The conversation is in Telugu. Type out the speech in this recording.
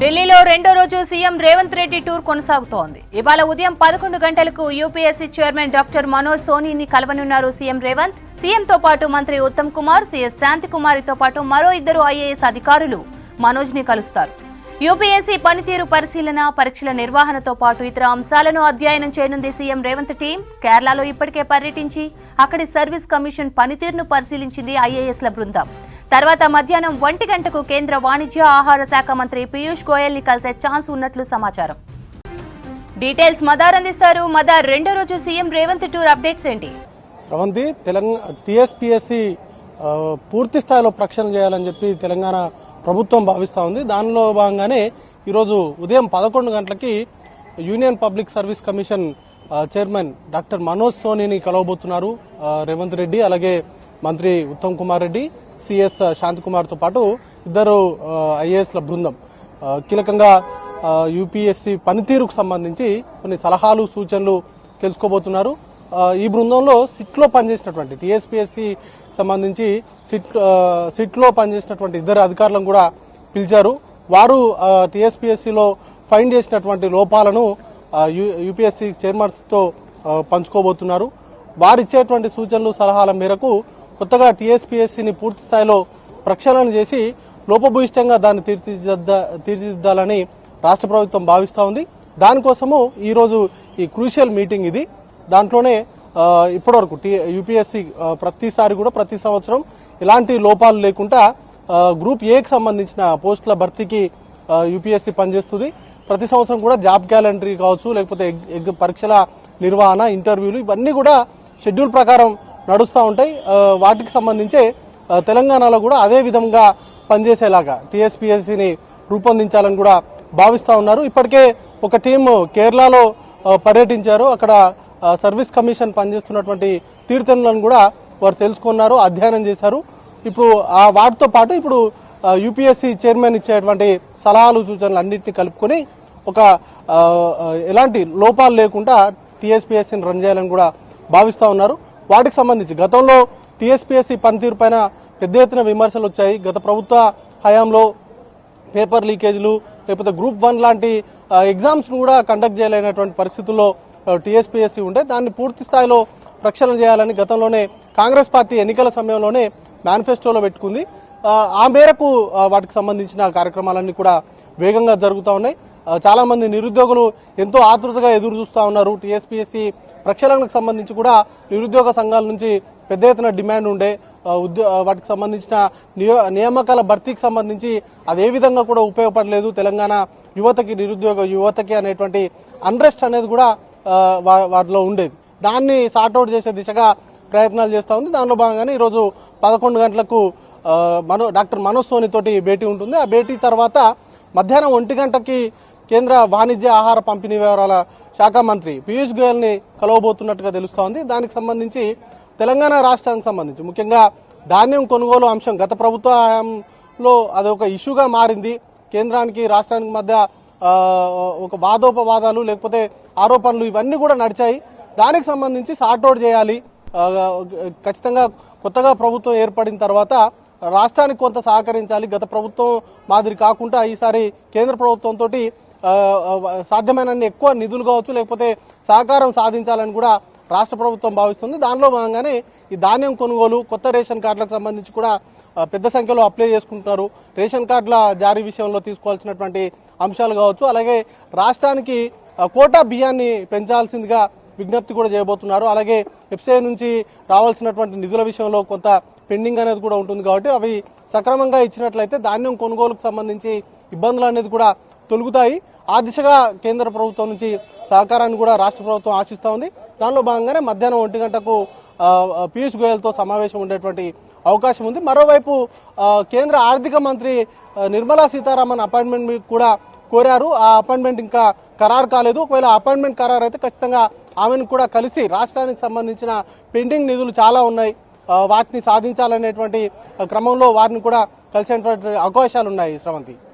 ఢిల్లీలో రెండో రోజు సీఎం రేవంత్ రెడ్డి టూర్ కొనసాగుతోంది. ఇవాళ ఉదయం 11 గంటలకు యూపీఎస్సీ చైర్మన్ డాక్టర్ మనోజ్ సోనీని కలవనున్నారు సీఎం రేవంత్. సీఎంతో పాటు మంత్రి ఉత్తమ్ కుమార్, సీఎస్ శాంతికుమారితో పాటు మరో 2 ఐఏఎస్ అధికారులు మనోజ్ ని కలుస్తారు. యూపీఎస్సీ పనితీరు పరిశీలన, పరీక్షల నిర్వహణతో పాటు ఇతర అంశాలను అధ్యయనం చేయనుంది సీఎం రేవంత్ టీం. కేరళలో ఇప్పటికే పర్యటించి అక్కడి సర్వీస్ కమిషన్ పనితీరును పరిశీలించింది ఐఏఎస్ల బృందం. తర్వాత మధ్యాహ్నం 1 గంటకు కేంద్ర వాణిజ్య ఆహార శాఖ మంత్రి పీయూష్ గోయల్ ని కలిసే ఛాన్స్ ఉన్నట్లు సమాచారం. డీటెయిల్స్ మదార్ అందిస్తారు. మదార్, రెండో రోజు సీఎం రేవంత్ టూర్ అప్డేట్స్ ఏంటి? శ్రవంతి, తెలంగాణ టీఎస్పీఎస్సీ పూర్తి స్థాయిలో ప్రక్షాళన చేయాలని చెప్పి తెలంగాణ ప్రభుత్వం భావిస్తూ ఉంది. దానిలో భాగంగానే ఈరోజు ఉదయం 11 గంటలకి union public service commission chairman doctor Manoj సోనీని కలవబోతున్నారు రేవంత్ రెడ్డి. అలాగే మంత్రి ఉత్తమ్ కుమార్ రెడ్డి, సిఎస్ శాంతికుమార్తో పాటు 2 ఐఏఎస్ల బృందం కీలకంగా యూపీఎస్సీ పనితీరుకు సంబంధించి కొన్ని సలహాలు, సూచనలు తెలుసుకోబోతున్నారు. ఈ బృందంలో సిట్లో పనిచేసినటువంటి టీఎస్పీఎస్సీ సంబంధించి సిట్లో పనిచేసినటువంటి 2 అధికారులను కూడా పిలిచారు. వారు టీఎస్పీఎస్సీలో ఫైండ్ చేసినటువంటి లోపాలను యూపీఎస్సీ చైర్మన్స్తో పంచుకోబోతున్నారు. వారు ఇచ్చేటువంటి సూచనలు, సలహాల మేరకు కొత్తగా టీఎస్పీఎస్సీని పూర్తి స్థాయిలో ప్రక్షాళన చేసి లోపభూయిష్టంగా దాన్ని తీర్చిదిద్దాలని రాష్ట్ర ప్రభుత్వం భావిస్తూ ఉంది. దానికోసము ఈరోజు ఈ క్రూషియల్ మీటింగ్ ఇది. దాంట్లోనే ఇప్పటివరకు యూపీఎస్సీ ప్రతి సంవత్సరం ఎలాంటి లోపాలు లేకుండా గ్రూప్ ఏకి సంబంధించిన పోస్టుల భర్తీకి యూపీఎస్సీ పనిచేస్తుంది. ప్రతి సంవత్సరం కూడా జాబ్ క్యాలెండరీ కావచ్చు, లేకపోతే పరీక్షల నిర్వహణ, ఇంటర్వ్యూలు ఇవన్నీ కూడా షెడ్యూల్ ప్రకారం నడుస్తూ ఉంటాయి. వాటికి సంబంధించే తెలంగాణలో కూడా అదే విధంగా పనిచేసేలాగా టీఎస్పీఎస్సీని రూపొందించాలని కూడా భావిస్తూ ఉన్నారు. ఇప్పటికే ఒక టీం కేరళలో పర్యటించారు. అక్కడ సర్వీస్ కమిషన్ పనిచేస్తున్నటువంటి తీరుతెన్నులను కూడా వారు తెలుసుకున్నారు, అధ్యయనం చేశారు. ఇప్పుడు వాటితో పాటు ఇప్పుడు యూపీఎస్సీ చైర్మన్ ఇచ్చేటువంటి సలహాలు, సూచనలు అన్నింటినీ కలుపుకొని ఒక ఎలాంటి లోపాలు లేకుండా టీఎస్పీఎస్సీని రన్ చేయాలని కూడా భావిస్తూ ఉన్నారు. వాటికి సంబంధించి గతంలో టీఎస్పీఎస్సీ పనితీరు పైన పెద్ద ఎత్తున విమర్శలు వచ్చాయి. గత ప్రభుత్వ హయాంలో పేపర్ లీకేజ్లు, లేకపోతే గ్రూప్ 1 లాంటి ఎగ్జామ్స్ను కూడా కండక్ట్ చేయలేనటువంటి పరిస్థితుల్లో టీఎస్పీఎస్సీ ఉంటే దాన్ని పూర్తి స్థాయిలో ప్రక్షాళన చేయాలని గతంలోనే కాంగ్రెస్ పార్టీ ఎన్నికల సమయంలోనే మేనిఫెస్టోలో పెట్టుకుంది. ఆ మేరకు వాటికి సంబంధించిన కార్యక్రమాలన్నీ కూడా వేగంగా జరుగుతూ ఉన్నాయి. చాలామంది నిరుద్యోగులు ఎంతో ఆతృతగా ఎదురు చూస్తూ ఉన్నారు. టీఎస్పీఎస్సీ ప్రక్షాళనకు సంబంధించి కూడా నిరుద్యోగ సంఘాల నుంచి పెద్ద ఎత్తున డిమాండ్ ఉండే వాటికి సంబంధించిన నియామకాల భర్తీకి సంబంధించి అది ఏ విధంగా కూడా ఉపయోగపడలేదు తెలంగాణ యువతకి, నిరుద్యోగ యువతకి అనేటువంటి అన్రెస్ట్ అనేది కూడా వాటిలో ఉండేది. దాన్ని సార్ట్అవుట్ చేసే దిశగా ప్రయత్నాలు చేస్తూ ఉంది. దానిలో భాగంగానే ఈరోజు 11 గంటలకు డాక్టర్ మనోజ్ సోనీ తోటి భేటీ ఉంటుంది. ఆ భేటీ తర్వాత మధ్యాహ్నం 1 గంటకి కేంద్ర వాణిజ్య ఆహార పంపిణీ వ్యవహారాల శాఖ మంత్రి పీయూష్ గోయల్ని కలవబోతున్నట్టుగా తెలుస్తూ ఉంది. దానికి సంబంధించి తెలంగాణ రాష్ట్రానికి సంబంధించి ముఖ్యంగా ధాన్యం కొనుగోలు అంశం గత ప్రభుత్వ హయాంలో అదొక ఇష్యూగా మారింది. కేంద్రానికి, రాష్ట్రానికి మధ్య ఒక వాదోపవాదాలు, లేకపోతే ఆరోపణలు ఇవన్నీ కూడా నడిచాయి. దానికి సంబంధించి సార్ట్అవుట్ చేయాలి. ఖచ్చితంగా కొత్తగా ప్రభుత్వం ఏర్పడిన తర్వాత రాష్ట్రానికి కొంత సహకరించాలి. గత ప్రభుత్వం మాదిరి కాకుండా ఈసారి కేంద్ర ప్రభుత్వంతో సాధ్యమైనన్ని ఎక్కువ నిధులు కావచ్చు, లేకపోతే సహకారం సాధించాలని కూడా రాష్ట్ర ప్రభుత్వం భావిస్తుంది. దానిలో భాగంగానే ఈ ధాన్యం కొనుగోలు, కొత్త రేషన్ కార్డులకు సంబంధించి కూడా పెద్ద సంఖ్యలో అప్లై చేసుకుంటున్నారు. రేషన్ కార్డుల జారీ విషయంలో తీసుకోవాల్సినటువంటి అంశాలు కావచ్చు, అలాగే రాష్ట్రానికి కోటా బియ్యాన్ని పెంచాల్సిందిగా విజ్ఞప్తి కూడా చేయబోతున్నారు. అలాగే ఎఫ్సిఐ నుంచి రావాల్సినటువంటి నిధుల విషయంలో కొంత పెండింగ్ అనేది కూడా ఉంటుంది. కాబట్టి అవి సక్రమంగా ఇచ్చినట్లయితే ధాన్యం కొనుగోలుకు సంబంధించి ఇబ్బందులు అనేది కూడా తొలుగుతాయి. ఆ దిశగా కేంద్ర ప్రభుత్వం నుంచి సహకారాన్ని కూడా రాష్ట్ర ప్రభుత్వం ఆశిస్తూ ఉంది. దానిలో భాగంగానే మధ్యాహ్నం 1 గంటకు పీయూష్ గోయల్తో సమావేశం ఉండేటువంటి అవకాశం ఉంది. మరోవైపు కేంద్ర ఆర్థిక మంత్రి నిర్మలా సీతారామన్ అపాయింట్మెంట్ కూడా కోరారు. ఆ అపాయింట్మెంట్ ఇంకా ఖరారు కాలేదు. ఒకవేళ అపాయింట్మెంట్ ఖరారు అయితే ఖచ్చితంగా ఆమెను కూడా కలిసి రాష్ట్రానికి సంబంధించిన పెండింగ్ నిధులు చాలా ఉన్నాయి, వాటిని సాధించాలనేటువంటి క్రమంలో వారిని కూడా కలిసేటువంటి అవకాశాలు ఉన్నాయి. శ్రవంతి.